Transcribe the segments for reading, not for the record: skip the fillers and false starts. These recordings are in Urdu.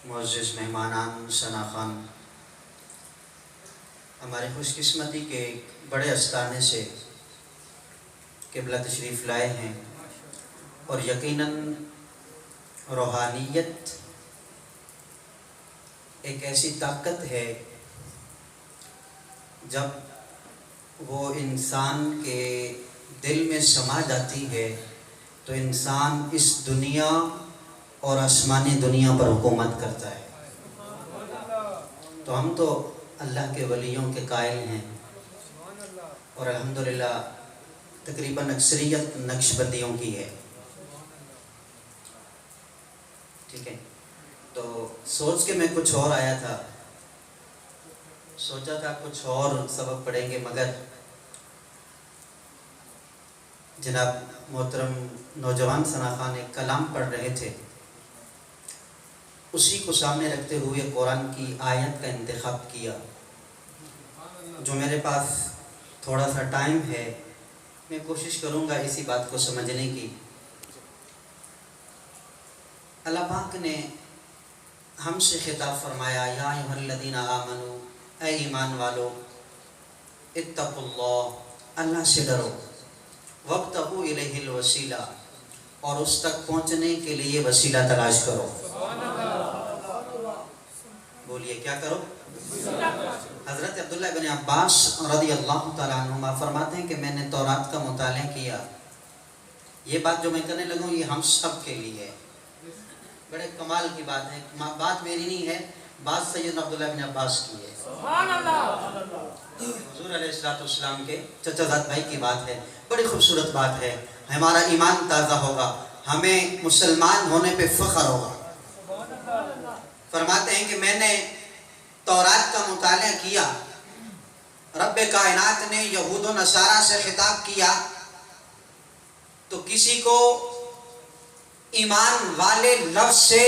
معزز مہمانان شناخوان، ہماری خوش قسمتی کے بڑے استانے سے قبلہ تشریف لائے ہیں، اور یقیناً روحانیت ایک ایسی طاقت ہے جب وہ انسان کے دل میں سما جاتی ہے تو انسان اس دنیا اور آسمانی دنیا پر حکومت کرتا ہے۔ تو ہم تو اللہ کے ولیوں کے قائل ہیں، اور الحمدللہ تقریباً اکثریت نقشبندیوں کی ہے۔ ٹھیک ہے، تو سوچ کے میں کچھ اور آیا تھا، سوچا تھا کچھ اور سبق پڑھیں گے، مگر جناب محترم نوجوان ثناءخوان ایک کلام پڑھ رہے تھے، اسی کو سامنے رکھتے ہوئے قرآن کی آیت کا انتخاب کیا۔ جو میرے پاس تھوڑا سا ٹائم ہے، میں کوشش کروں گا اسی بات کو سمجھنے کی۔ اللہ پاک نے ہم سے خطاب فرمایا، یا ایھا الذین آمنوا، اے ایمان والو، اتقوا اللہ، اللہ سے ڈرو، وابتغوا الیہ الوسیلہ، اور اس تک پہنچنے کے لیے وسیلہ تلاش کرو۔ بولیے کیا کرو؟ حضرت عبداللہ بن عباس رضی اللہ تعالیٰ عنہما فرماتے ہیں کہ میں نے تورات کا مطالعہ کیا۔ یہ بات جو میں کرنے لگا ہوں یہ ہم سب کے لیے ہے، بڑے کمال کی بات ہے، بات میری نہیں ہے، بات سیدنا عبداللہ بن عباس کی ہے، حضور علیہ السلام کے چچا زاد بھائی کی بات ہے۔ بڑی خوبصورت بات ہے، ہمارا ایمان تازہ ہوگا، ہمیں مسلمان ہونے پہ فخر ہوگا۔ فرماتے ہیں کہ میں نے تورات کا مطالعہ کیا، رب کائنات نے یہود و نصارہ سے خطاب کیا تو کسی کو ایمان والے لفظ سے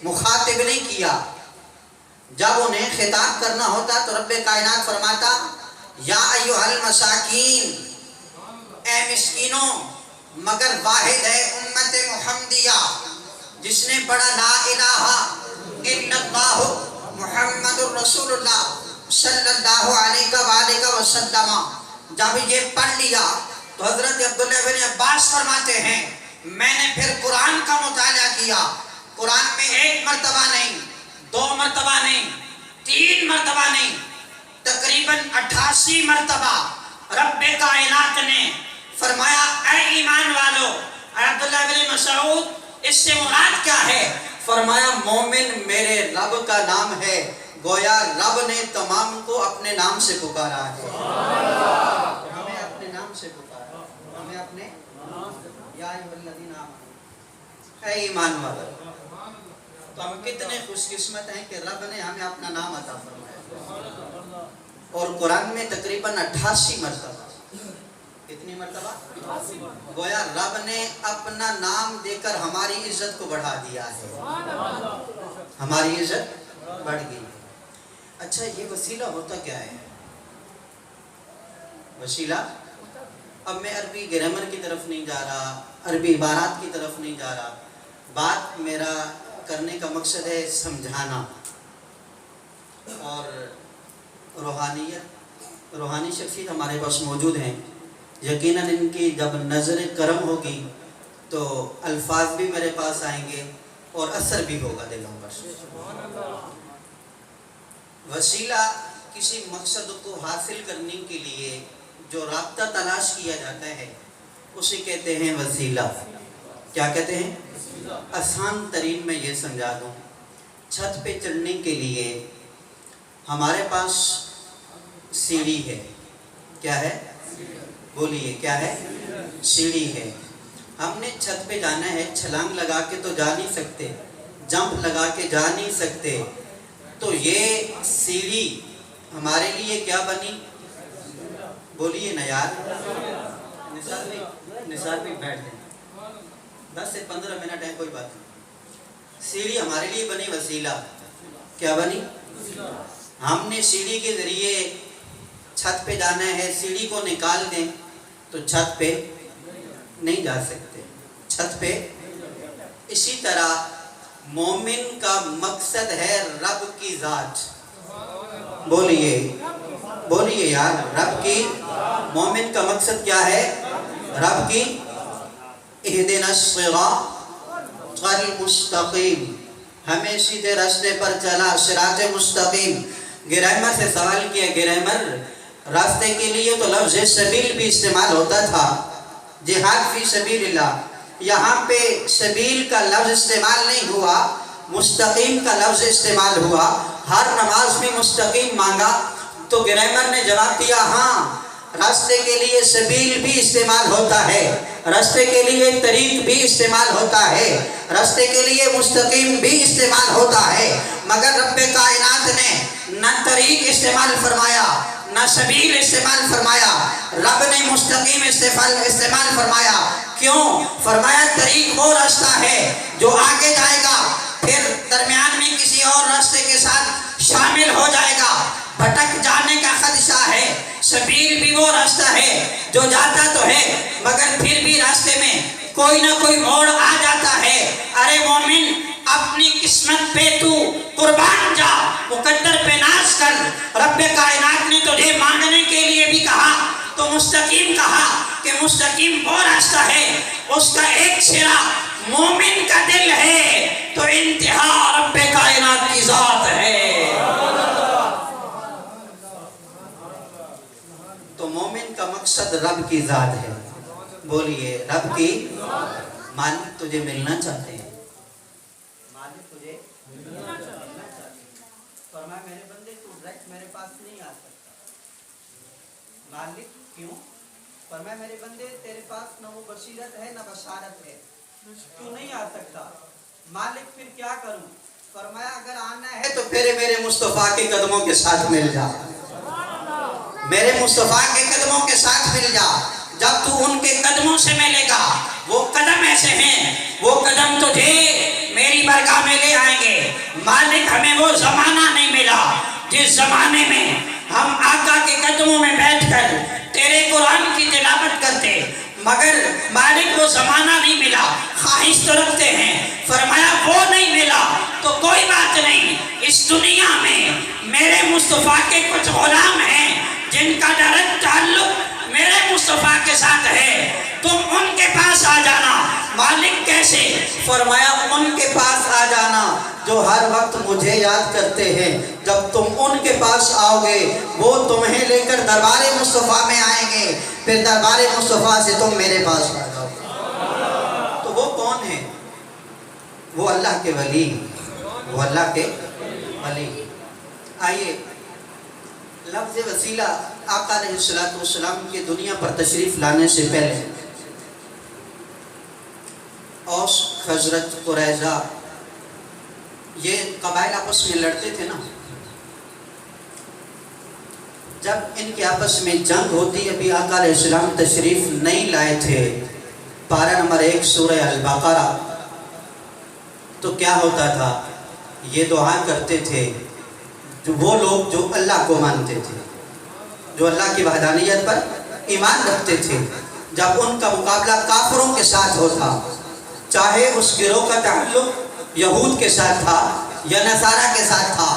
مخاطب نہیں کیا۔ جب انہیں خطاب کرنا ہوتا تو رب کائنات فرماتا، یا ایھا المساکین، اے مسکینوں، مگر واحد ہے امت محمدیہ جس نے پڑھا لا الہ الا اللہ محمد الرسول اللہ صلی اللہ علیہ وآلہ وسلم۔ جب یہ پڑھ لیا تو حضرت عبداللہ بن عباس فرماتے ہیں میں نے پھر قرآن کا مطالعہ کیا۔ قرآن میں ایک مرتبہ نہیں، دو مرتبہ نہیں، تین مرتبہ نہیں، تقریباً 88 مرتبہ رب کائنات نے فرمایا اے ایمان والو۔ عبداللہ بن مسعود اس سے مراد کیا ہے؟ فرمایا مومن میرے رب کا نام ہے، گویا رب نے تمام کو اپنے نام سے پکارا ہے، ہمیں اپنے نام سے پکارا، ہمیں اپنے یا ایھا الذین آمنوا، اے ایمان والو۔ تو ہم کتنے خوش قسمت ہیں کہ رب نے ہمیں اپنا نام عطا فرمایا، اور قرآن میں تقریباً 88 مرتبہ، کتنی مرتبہ؟ گویا رب نے اپنا نام دے کر ہماری عزت کو بڑھا دیا ہے، ہماری عزت بڑھ گئی۔ اچھا یہ وسیلہ ہوتا کیا ہے؟ وسیلہ، اب میں عربی گرامر کی طرف نہیں جا رہا، عربی عبارات کی طرف نہیں جا رہا، بات میرا کرنے کا مقصد ہے سمجھانا۔ اور روحانی شخصیت ہمارے پاس موجود ہیں، یقیناً ان کی جب نظر کرم ہوگی تو الفاظ بھی میرے پاس آئیں گے اور اثر بھی ہوگا دلوں پر۔ وسیلہ کسی مقصد کو حاصل کرنے کے لیے جو رابطہ تلاش کیا جاتا ہے اسے کہتے ہیں وسیلہ۔ کیا کہتے ہیں؟ آسان ترین میں یہ سمجھا دوں، چھت پہ چڑھنے کے لیے ہمارے پاس سیڑھی ہے، کیا ہے؟ بولیے کیا ہے؟ سیڑھی ہے۔ ہم نے چھت پہ جانا ہے، چھلانگ لگا کے تو جا نہیں سکتے، جمپ لگا کے جا نہیں سکتے، تو یہ سیڑھی ہمارے لیے کیا بنی؟ بولیے نا یار، نثار بھی بیٹھ جائیں، 10 سے 15 منٹ ہے، کوئی بات نہیں۔ سیڑھی ہمارے لیے بنی وسیلہ، کیا بنی؟ ہم نے سیڑھی کے ذریعے چھت پہ جانا ہے، سیڑھی کو نکال دیں تو چھت پہ نہیں جا سکتے، چھت پہ۔ اسی طرح مومن کا مقصد ہے رب کی ذات. بولیے بولیے یار, رب کی. مومن کا مقصد کیا ہے؟ رب کی. اہدنا الصراط المستقیم, ہمیں سیدھے راستے پر چلا, صراط مستقیم. گرامر سے سوال کیا, گرامر راستے کے لیے تو لفظ سبیل بھی استعمال ہوتا تھا, جہاد فی سبیل اللہ. یہاں پہ سبیل کا لفظ استعمال نہیں ہوا, مستقیم کا لفظ استعمال ہوا. ہر نماز میں مستقیم مانگا تو گرامر نے جواب دیا ہاں, راستے کے لیے سبیل بھی استعمال ہوتا ہے, راستے کے لیے طریق بھی استعمال ہوتا ہے, راستے کے لیے مستقیم بھی استعمال ہوتا ہے. مگر رب کائنات نے نہ طریق استعمال فرمایا نہ سبیل استعمال فرمایا, رب نے مستقیم استعمال فرمایا. کیوں فرمایا؟ طریق وہ راستہ ہے جو آگے جائے گا پھر درمیان میں کسی اور راستے کے ساتھ شامل ہو جائے گا, بھٹک جانے کا خدشہ ہے. سبیل بھی وہ راستہ ہے جو جاتا تو ہے مگر پھر بھی راستے میں کوئی نہ کوئی موڑ آ جاتا ہے. ارے مومن, اپنی قسمت پہ تو قربان جا, مقدر پہ ناز کر. رب کائنات نے تجھے مانگنے کے لیے بھی کہا تو مستقیم کہا کہ مستقیم وہ راستہ ہے, اس کا ایک سرا مومن کا دل ہے تو انتہا رب کائنات کی ذات ہے. تو مومن کا مقصد رب کی ذات ہے. بولیے رب کی. مالک تجھے ملنا چاہتے ہیں, مالک تجھے ملنا چاہتے ہیں. فرمایا میرے بندے تو ڈائریکٹ میرے پاس نہیں آ سکتا. مالک کیوں؟ فرمایا میرے بندے تیرے پاس نہ وہ بصیرت ہے نہ بشارت ہے, تو نہیں آ سکتا. مالک پھر کیا کروں؟ فرمایا اگر آنا ہے تو پھر میرے مصطفیٰ کے قدموں کے ساتھ مل جا, میرے مصطفیٰ کے قدموں کے ساتھ مل جا. جب تو ان کے قدموں سے ملے گا, وہ قدم ایسے ہیں وہ قدم تجھے میری بارگاہ میں لے آئیں گے. مالک ہمیں وہ زمانہ نہیں ملا جس زمانے میں ہم آقا کے قدموں میں بیٹھ کر تیرے قرآن کی تلاوت کرتے, مگر مالک وہ زمانہ نہیں ملا. خواہش تو رکھتے ہیں, فرمایا وہ نہیں ملا تو کوئی بات نہیں. اس دنیا میں میرے مصطفیٰ کے کچھ غلام ہیں جن کا ڈائریکٹ تعلق میرے مصطفیٰ کے ساتھ ہے, تم ان کے پاس آ جانا. مالک کیسے؟ فرمایا ان کے پاس آ جانا جو ہر وقت مجھے یاد کرتے ہیں. جب تم ان کے پاس آؤ گے وہ تمہیں لے کر دربار مصطفیٰ میں آئیں گے, پھر دربار مصطفیٰ سے تم میرے پاس آ جاؤ. تو وہ کون ہے؟ وہ اللہ کے ولی, وہ اللہ کے ولی. آئیے, لفظ وسیلہ آقا علیہ السلام کے دنیا پر تشریف لانے سے پہلے اوس, خزرج, قریظہ یہ قبائل آپس میں لڑتے تھے نا. جب ان کے آپس میں جنگ ہوتی, ابھی آقا علیہ السلام تشریف نہیں لائے تھے, پارہ نمبر 1 سورہ البقرہ, تو کیا ہوتا تھا؟ یہ دعا کرتے تھے جو وہ لوگ جو اللہ کو مانتے تھے, جو اللہ کی وحدانیت پر ایمان رکھتے تھے, جب ان کا مقابلہ کافروں کے ساتھ ہوتا, چاہے اس گروہ کا تعلق یہود کے ساتھ تھا یا نصارہ کے ساتھ تھا,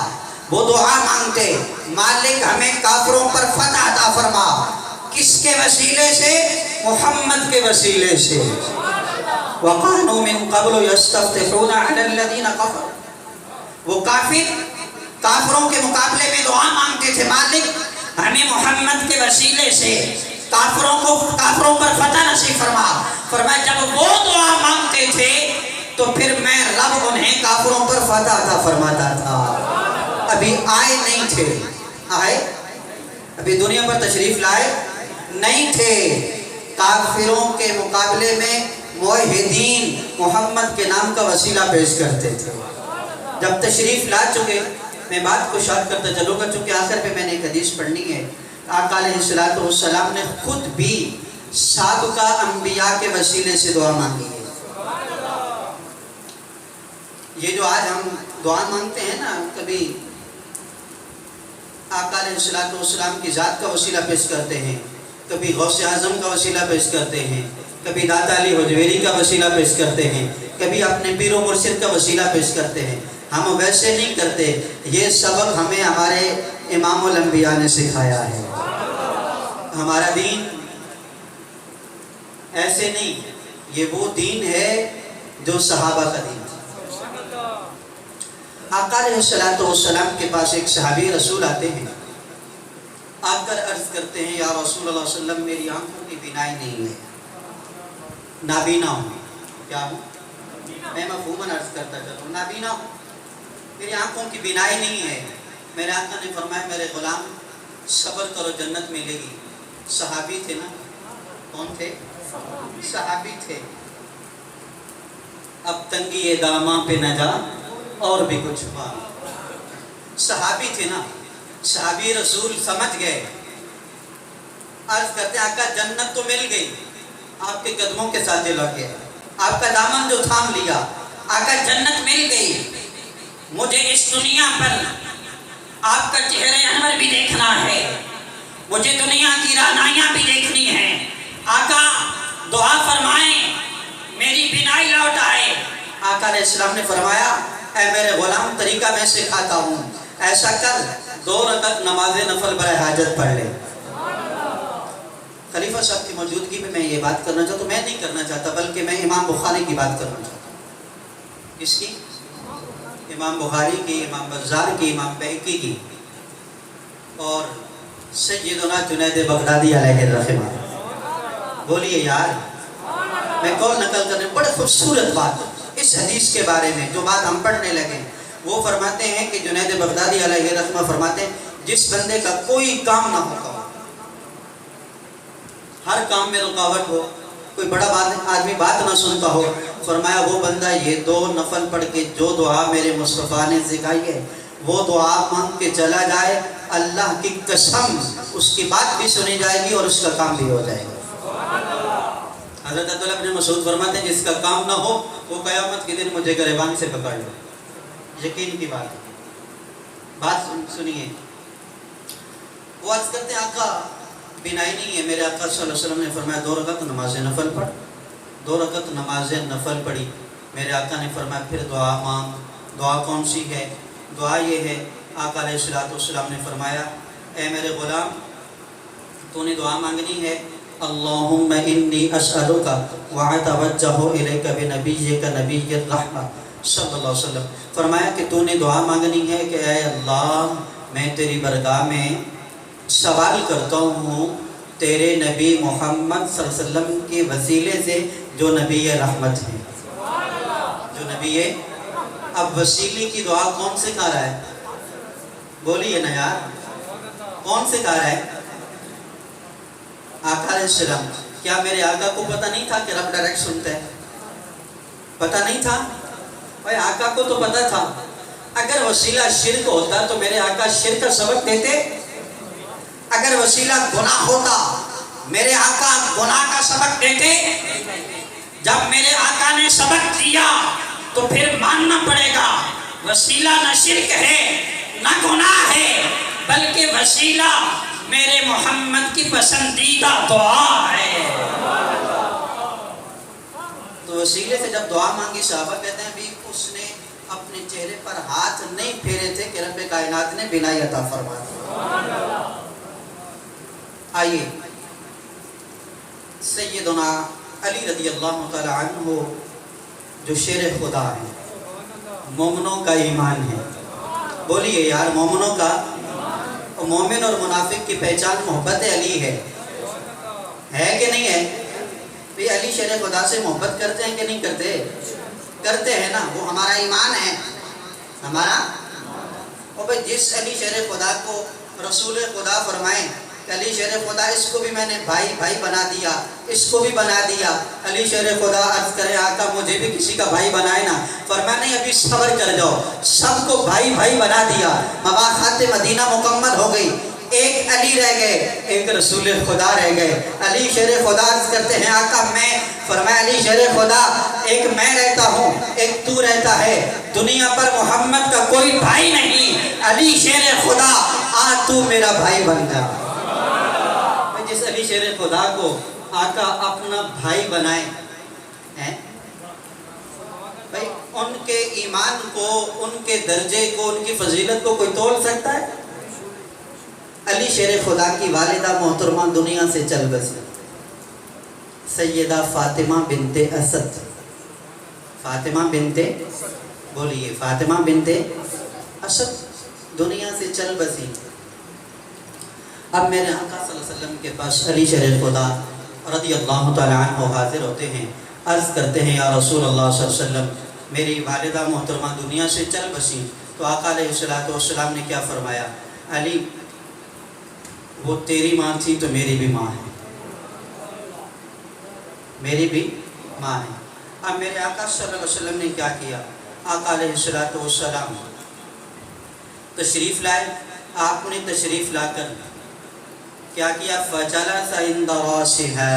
وہ دعا مانگتے مالک ہمیں کافروں پر فتح عطا فرما. کس کے وسیلے سے؟ محمد کے وسیلے سے. وَقَانُوا مِن قَبْلُ يَسْتَفْتِحُونَ عَلَى الَّذِينَ كَفَرُوا, وہ کافروں کے مقابلے میں دعا مانگتے تھے, مالک ہمیں محمد کے وسیلے سے کافروں پر فتح نصیب فرما. فرمایا جب وہ دعا مانگتے تھے تو پھر میں رب انہیں کافروں پر فتح عطا فرماتا تھا. ابھی آئے نہیں تھے, آئے ابھی دنیا پر تشریف لائے نہیں تھے. کافروں کے مقابلے میں موحدین محمد کے نام کا وسیلہ پیش کرتے تھے. جب تشریف لا چکے, میں بات کو شارٹ کرتا چلوں گا چونکہ آخر پہ میں نے ایک حدیث پڑھنی ہے. آقا علیہ السلام نے خود بھی سابقہ انبیاء کے وسیلے سے دعا مانگی ہے. یہ جو آج ہم دعا مانگتے ہیں نا, کبھی آقا علیہ السلام کی ذات کا وسیلہ پیش کرتے ہیں, کبھی غوث اعظم کا وسیلہ پیش کرتے ہیں, کبھی داتا علی حجویری کا وسیلہ پیش کرتے ہیں، کبھی اپنے پیر و مرشد کا وسیلہ پیش کرتے ہیں. ہم ویسے نہیں کرتے. یہ سبق ہمیں ہمارے امام الانبیاء نے سکھایا ہے. ہمارا دین ایسے نہیں، یہ وہ دین ہے جو صحابہ کا دین تھا. آقا علیہ السلام کے پاس ایک صحابی رسول آتے ہیں، آ کر عرض کرتے ہیں یا رسول اللہ صلی اللہ علیہ وسلم میری آنکھوں کی بینائی نہیں ہے، نابینا ہوں. کیا ہوں؟ میں مفہوماً عرض کرتا چلوں، نابینا ہوں، میری آنکھوں کی بینائی نہیں ہے. میرے آقا نے فرمایا میرے غلام صبر کرو جنت ملے گی. صحابی تھے نا. کون تھے؟ صحابی تھے. اب تنگی داماں پہ نہ جا اور بھی کچھ ہوا. صحابی تھے نا. صحابی رسول سمجھ گئے. عرض کرتے آقا جنت تو مل گئی، آپ کے قدموں کے ساتھ لگ گیا، آپ کا دامن جو تھام لیا. آقا جنت مل گئی، مجھے اس دنیا پر آپ کا چہرے انور بھی دیکھنا ہے، مجھے دنیا کی رعنائیاں بھی دیکھنی ہیں. آقا دعا فرمائیں میری بینائی لوٹ آئے. آقا علیہ السلام نے فرمایا اے میرے غلام طریقہ میں سکھاتا ہوں، ایسا کر 2 رکعت نماز نفل برائے حاجت پڑھ لے. خلیفہ صاحب کی موجودگی میں یہ بات کرنا چاہتا ہوں. میں نہیں کرنا چاہتا بلکہ میں امام بخاری کی بات کرنا چاہتا ہوں. کس کی؟ امام بخاری کی، امام بزار کی، امام بہقی کی اور سیدنا جنید بغدادی علیہ الرحمہ. بولیے یار، میں قول نقل کرنے بڑے خوبصورت بات اس حدیث کے بارے میں جو بات ہم پڑھنے لگے. وہ فرماتے ہیں کہ جنید بغدادی علیہ الرحمہ فرماتے ہیں جس بندے کا کوئی کام نہ ہوتا ہو، ہر کام میں رکاوٹ ہو، کوئی بڑا آدمی بات نہ سنتا ہو، فرمایا وہ بندہ یہ 2 نفل پڑھ کے جو دعا میرے مصطفیٰ نے سکھائی ہے وہ دعا مانگ کے چلا جائے، اللہ کی قسم اس کی بات بھی سنی جائے گی اور اس کا کام بھی ہو جائے گا. حضرت عبداللہ بن مسعود فرماتے ہیں جس کا کام نہ ہو وہ قیامت کے دن مجھے گریبان سے پکڑ لے. یقین کی بات ہے. بات سنیے. وہ عرض کرتے ہیں آقا بینائی نہیں ہے. میرے آقا صلی اللہ علیہ وسلم نے فرمایا 2 رکعت نماز نفل پڑھ. 2 رکعت نماز نفل پڑھی. میرے آقا نے فرمایا پھر دعا مانگ. دعا کون سی ہے؟ دعا یہ ہے، آقا علیہ السلام نے فرمایا اے میرے غلام تو نے دعا مانگنی ہے اللہم انی اسألک واتوجہ الیک بنبیک نبی الرحمہ صلی اللہ علیہ وسلم. فرمایا کہ تو نے دعا مانگنی ہے کہ اے اللہ میں تیری بارگاہ میں سوال کرتا ہوں تیرے نبی محمد صلی اللہ علیہ وسلم کے وسیلے سے جو نبی رحمت ہیں، جو نبی ہے. اب وسیلے کی دعا کون سکھا رہا ہے؟ بولیے نا یار، کون سکھا رہا ہے؟ آقا علیہ السلام. کیا میرے آقا کو پتہ نہیں تھا کہ رب ڈائریکٹ سنتا ہے؟ پتہ نہیں تھا؟ بھائی آقا کو تو پتہ تھا. اگر وسیلہ شرک ہوتا تو میرے آقا شرک کا سبق دیتے؟ اگر وسیلہ گناہ ہوتا میرے آقا گناہ کا سبق دیتے؟ جب میرے آقا نے سبق دیا تو پھر ماننا پڑے گا وسیلہ نہ شرک ہے نہ گناہ ہے بلکہ وسیلہ میرے محمد کی پسندیدہ دعا ہے. تو وسیلے سے جب دعا مانگی صحابہ کہتے ہیں بھی اس نے اپنے چہرے پر ہاتھ نہیں پھیرے تھے کہ رب کائنات نے بینائی عطا فرما دی. آئیے سیدنا علی رضی اللہ تعالی عنہ جو شیر خدا ہے، مومنوں کا ایمان ہے. بولیے یار مومنوں کا. مومن اور منافق کی پہچان محبت علی ہے کہ نہیں ہے؟ بھی علی شیر خدا سے محبت کرتے ہیں کہ نہیں کرتے؟ کرتے ہیں نا. وہ ہمارا ایمان ہے. ہمارا اور بھائی جس علی شیر خدا کو رسول خدا فرمائیں علی شیر خدا اس کو بھی میں نے بھائی بھائی بنا دیا، اس کو بھی بنا دیا. علی شیر خدا عرض کرے آقا مجھے بھی کسی کا بھائی بنائے نا. فرمایا نہیں ابھی صبر کر جاؤ. سب کو بھائی بھائی بنا دیا. مباحثات مدینہ مکمل ہو گئی. ایک علی رہ گئے، ایک رسول خدا رہ گئے. علی شیر خدا عرض کرتے ہیں آقا میں. فرمایا علی شیر خدا ایک میں رہتا ہوں ایک تو رہتا ہے، دنیا پر محمد کا کوئی بھائی نہیں. علی شیر خدا آ تو میرا بھائی بن جا. جس علی شیر خدا کو آقا اپنا بھائی بنائے ہیں؟ بھائی ان کے ایمان کو، ان کے درجے کو، ان کی فضیلت کو کوئی تول سکتا ہے؟ علی شیر خدا کی والدہ محترمہ دنیا سے چل بسی، سیدہ فاطمہ بنت اسد، فاطمہ بنت، بولیے فاطمہ بنت اسد دنیا سے چل بسی۔ اب میرے آقا صلی اللہ علیہ وسلم کے پاس علی شیر خدا رضی اللہ تعالیٰ عنہ حاضر ہوتے ہیں، عرض کرتے ہیں یا رسول اللہ صلی اللہ علیہ وسلم میری والدہ محترمہ دنیا سے چل بسی۔ تو آقا علیہ السلام نے کیا فرمایا؟ علی وہ تیری ماں تھی تو میری بھی ماں ہے، میری بھی ماں ہے۔ اب میرے آقا صلی اللہ علیہ وسلم نے کیا کیا؟ آقا علیہ السلام تشریف لائے، آپ نے تشریف لا کر کیا کیا؟ فجلس عند راسها،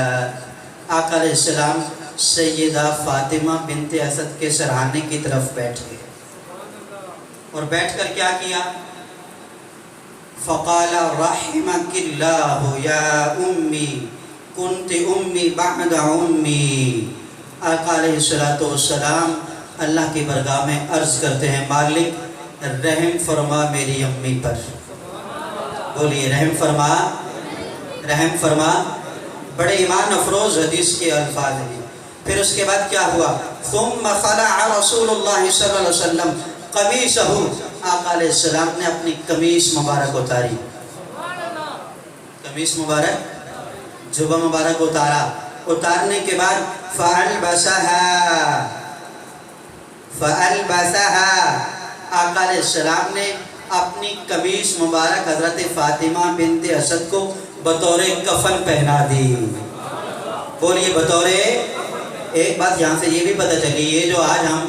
آقا علیہ السلام سیدہ فاطمہ بنت اسد کے سرہانے کی طرف بیٹھ گئے، اور بیٹھ کر کیا کیا؟ فقال رحمك الله يا أمي كنت أمي بعد أمي۔ آقا علیہ السلام اللہ کی بارگاہ میں عرض کرتے ہیں مالک رحم فرما میری امی پر، بولیے رحم فرما، رحم فرما۔ بڑے ایمان افروز حدیث کے الفاظ ہیں۔ پھر اس کے بعد کیا ہوا؟ ثم خلع رسول اللہ صلی اللہ علیہ وسلم قمیصہ، آقا علیہ السلام نے اپنی قمیص مبارک اتاری، قمیص مبارک، جبہ مبارک اتارا، اتارنے کے بعد فَأَلْبَسَهَا، آقا علیہ السلام نے اپنی قمیص مبارک حضرت فاطمہ بنت اسد کو بطور کفن پہنا دی، بولیے بطور۔ ایک بات یہاں سے یہ بھی پتہ چلی، یہ جو آج ہم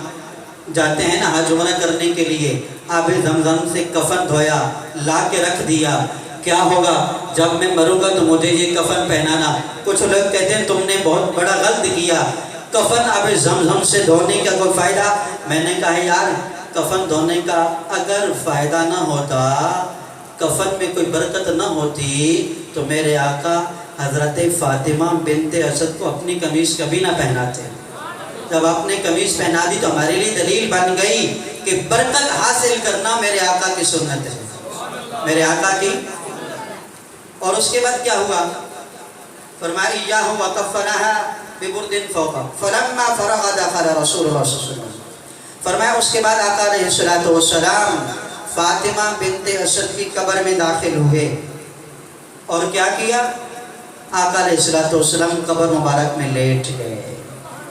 جاتے ہیں نا حج عمرہ کرنے کے لیے، آب زمزم سے کفن دھویا لا کے رکھ دیا، کیا ہوگا جب میں مروں گا تو مجھے یہ کفن پہنانا؟ کچھ لوگ کہتے ہیں تم نے بہت بڑا غلط کیا، کفن آب زمزم سے دھونے کا کوئی فائدہ؟ میں نے کہا یار کفن دھونے کا اگر فائدہ نہ ہوتا، کفن میں کوئی برکت نہ ہوتی تو میرے آقا حضرت فاطمہ بنت اسد کو اپنی قمیص کبھی نہ پہناتے۔ جب آپ نے قمیص پہنا دی تو ہمارے لیے دلیل بن گئی کہ برکت حاصل کرنا میرے آقا کی سنت ہے، میرے آقا کی۔ اور اس کے بعد کیا ہوا؟ فرمایا ایاہ وکفنها ببرد فوق فلما فرغ دخل رسول اللہ صلی اللہ علیہ وسلم۔ فرمایا اس کے بعد آقا علیہ السلام فاطمہ بنت اسد کی قبر میں داخل ہوئے، اور کیا کیا؟ آقا علیہ السلام قبر مبارک میں لیٹ گئے۔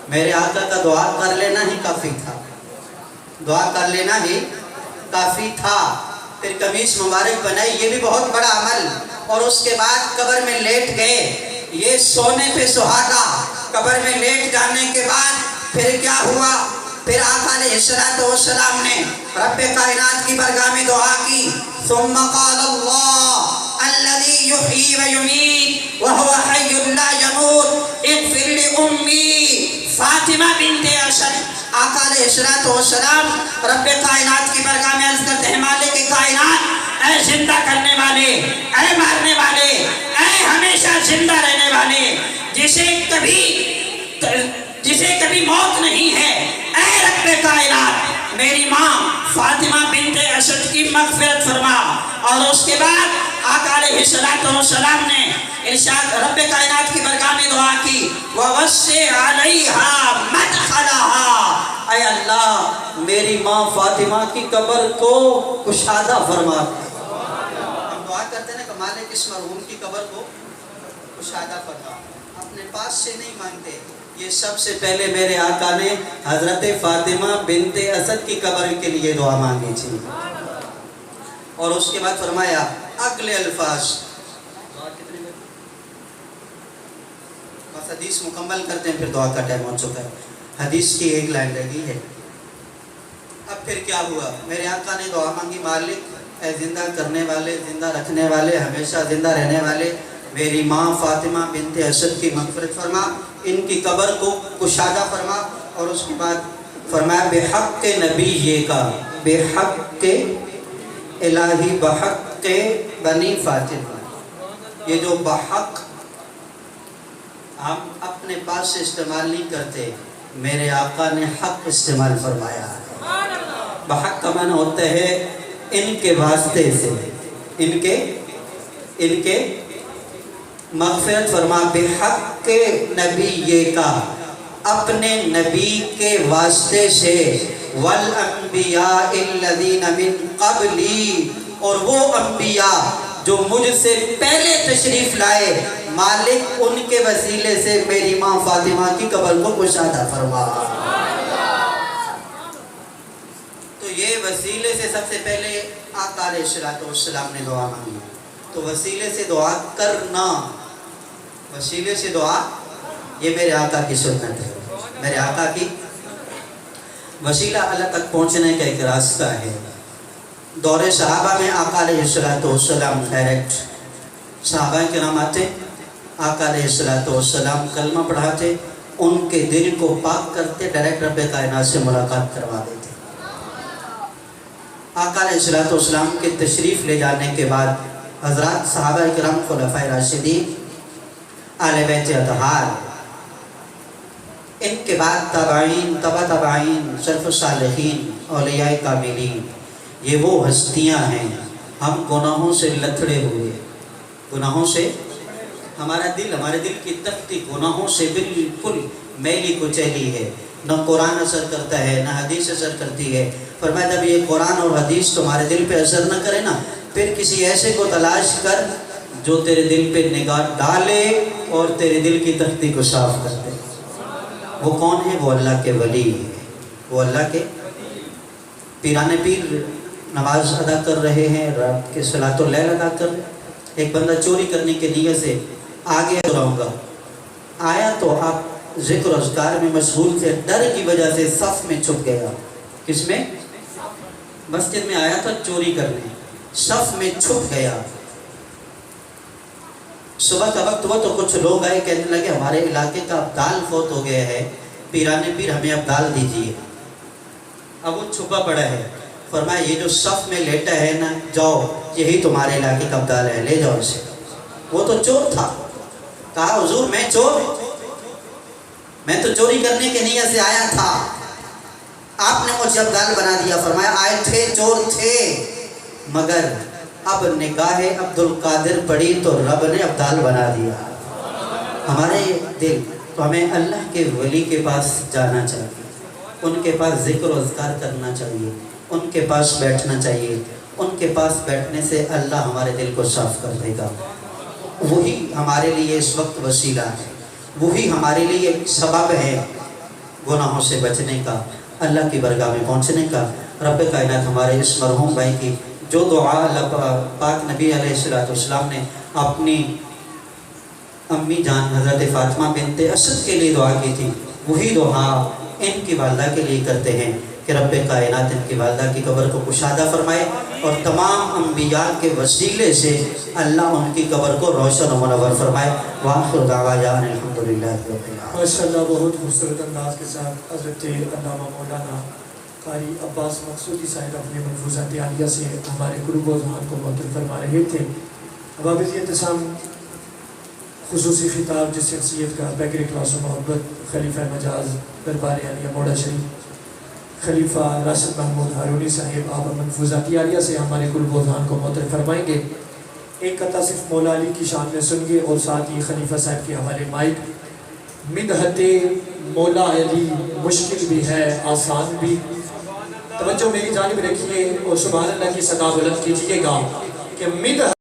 میرے آقا کا دعا کر لینا ہی کافی تھا، دعا کر لینا ہی کافی تھا۔ پھر قمیص مبارک بنائی، یہ بھی بہت بڑا عمل، اور اس کے بعد قبر میں لیٹ گئے۔ یہ سونے پہ سہاگا، قبر میں لیٹ جانے کے بعد پھر کیا ہوا؟ پھر آقا علیہ السلام نے رب کائنات کی بارگاہ میں دعا کی، ثم قال اللہ الذي يحيي ويميت وهو حي لا يموت اغفر لأمي فاطمہ بنت اسد۔ آقا علیہ السلام رب کائنات کی بارگاہ میں عرض کرتے ہیں مالک کائنات، اے زندہ کرنے والے، اے مارنے والے، اے ہمیشہ زندہ رہنے والے، جسے کبھی موت نہیں ہے، اے رب کائنات میری ماں فاطمہ بنت اسد کی مغفرت فرما۔ اور اس کے بعد آقا علیہ السلام نے ارشاد رب کائنات کی بارگاہ میں دعا کی، وَوَسِّعْ عَلَيْهَا مَدْخَلَهَا، اے اللہ میری ماں فاطمہ کی قبر کو کشادہ فرما۔ ہم دعا کرتے ہیں کہ مالک اس مرحوم کی قبر کو کشادہ فرما، اپنے پاس سے نہیں مانگتے۔ یہ سب سے پہلے میرے آقا نے حضرت فاطمہ بنت اسد کی قبر کے لیے دعا مانگی تھی، اور اس کے بعد فرمایا اگلے الفاظ، بس حدیث مکمل کرتے ہیں پھر دعا کا ٹائم ہو چکا ہے۔ حدیث کی ایک لائن لگی ہے۔ اب پھر کیا ہوا؟ میرے آقا نے دعا مانگی، مالک اے زندہ کرنے والے، زندہ رکھنے والے، ہمیشہ زندہ رہنے والے، میری ماں فاطمہ بنت اسد کی مغفرت فرما، ان کی قبر کو کشادہ فرما۔ اور اس کے بعد فرمایا بحق نبی کا، بحق الہی، بحق بنی فاطمہ، یہ جو بحق ہم اپنے پاس سے استعمال نہیں کرتے، میرے آقا نے حق استعمال فرمایا ہے۔ بحق کا معنی ہوتا ہے ان کے واسطے سے، ان کے مغفرت فرما، بحق کے نبی کا، اپنے نبی کے واسطے سے، والانبیاء الذین من قبلی، اور وہ انبیاء جو مجھ سے پہلے تشریف لائے، مالک ان کے وسیلے سے میری ماں فاطمہ کی قبر کو کشادہ فرما۔ تو یہ وسیلے سے سب سے پہلے آقا علیہ السلام نے دعا مانگی، تو وسیلے سے دعا کرنا، وسیلے سے دعا، یہ میرے آقا کی سنت ہے، میرے آقا کی۔ وسیلہ اللہ تک پہنچنے کا ایک راستہ ہے۔ دور صحابہ میں آقا علیہ السلام ڈائریکٹ صحابہ کرام آتے، آقا علیہ السلام کلمہ پڑھاتے، ان کے دل کو پاک کرتے، ڈائریکٹ رب کائنات سے ملاقات کروا دیتے۔ آقا علیہ السلام کے تشریف لے جانے کے بعد حضرات صحابہ کرام، خلفائے راشدین، اہل بیت اطہار، ان کے بعد تابعین، تبع تابعین، سلف الصالحین، اولیاء کاملین، یہ وہ ہستیاں ہیں۔ ہم گناہوں سے لتھڑے ہوئے، گناہوں سے ہمارے دل کی تختی گناہوں سے بالکل میلی کچیلی ہے، نہ قرآن اثر کرتا ہے نہ حدیث اثر کرتی ہے۔ فرمایا جب یہ قرآن اور حدیث تمہارے دل پہ اثر نہ کرے نا، پھر کسی ایسے کو تلاش کر جو تیرے دل پہ نگاہ ڈالے اور تیرے دل کی تختی کو صاف کر دے۔ وہ کون ہے؟ وہ اللہ کے ولی ہے، وہ اللہ کے پیران پیر نماز ادا کر رہے ہیں، رات کے صلاۃ اللیل ادا کر رہے ہیں۔ ایک بندہ چوری کرنے کے نیت سے آگے رہوں گا، آیا تو آپ ذکر و اذکار میں مشغول تھے، ڈر کی وجہ سے صف میں چھپ گیا۔ کس میں؟ مسجد میں آیا تھا چوری کرنے، صف میں چھپ گیا۔ صبح کا وقت ہوا تو کچھ لوگ آئے، کہنے لگے ہمارے علاقے کا ابدال فوت ہو گیا ہے، پیران پیر ہمیں ابدال دیجیے۔ اب وہ چھپا پڑا ہے۔ فرمایا یہ جو صف میں لیٹا ہے نا، جاؤ یہی تمہارے علاقے کا ابدال ہے، لے جاؤ اسے۔ وہ تو چور تھا، کہا حضور میں چور، میں تو چوری کرنے کے نیت سے آیا تھا، آپ نے مجھے ابدال بنا دیا۔ فرمایا آئے تھے، چور تھے، مگر اب نگاہ عبد القادر پڑی تو رب نے ابدال بنا دیا۔ ہمارے دل تو ہمیں اللہ کے ولی کے پاس جانا چاہیے، ان کے پاس ذکر و اذکار کرنا چاہیے، ان کے پاس بیٹھنا چاہیے۔ ان کے پاس بیٹھنے سے اللہ ہمارے دل کو صاف کر دے گا۔ وہی ہمارے لیے اس وقت وسیلہ ہے، وہی ہمارے لیے ایک سبب ہے گناہوں سے بچنے کا، اللہ کی برگاہ میں پہنچنے کا۔ رب کائنات ہمارے اس مرحوم بھائی کی جو دعا اللہ پاک نبی علیہ السلام نے اپنی امی جان حضرت فاطمہ بنت اسد کے لیے دعا کی تھی، وہی دعا ان کی والدہ کے لیے کرتے ہیں کہ رب کائنات ان کی والدہ کی قبر کو کشادہ فرمائے، اور تمام انبیاء کے وسیلے سے اللہ ان کی قبر کو روشن و منور فرمائے۔ وآخر دعوانا ان الحمدللہ رب العالمین۔ ماشاءاللہ بہت خوبصورت انداز کے ساتھ حضرت علامہ مولانا قاری عباس مقصودی صاحب اپنے ملفوظات عالیہ سے ہمارے گروپ و ذہان کو معطل فرما رہے تھے۔ اب آپ اسی احتسام خصوصی خطاب جس شخصیت کا بیکر اخلاص و محبت خلیفہ مجاز دربار عالیہ موڑا شریف خلیفہ راشد محمود ہارونی صاحب آپ ملفوظات عالیہ سے ہمارے گروپ و ذہان کو معطل فرمائیں گے۔ ایک قطعہ صرف مولا علی کی شان میں سن گے اور ساتھ ہی خلیفہ صاحب کے حوالے مائک۔ مدحت مولا علی مشکل بھی ہے آسان بھی، توجہ میری جانب رکھیے اور سبحان اللہ کی صدا بلند کیجئے گا کہ مدحت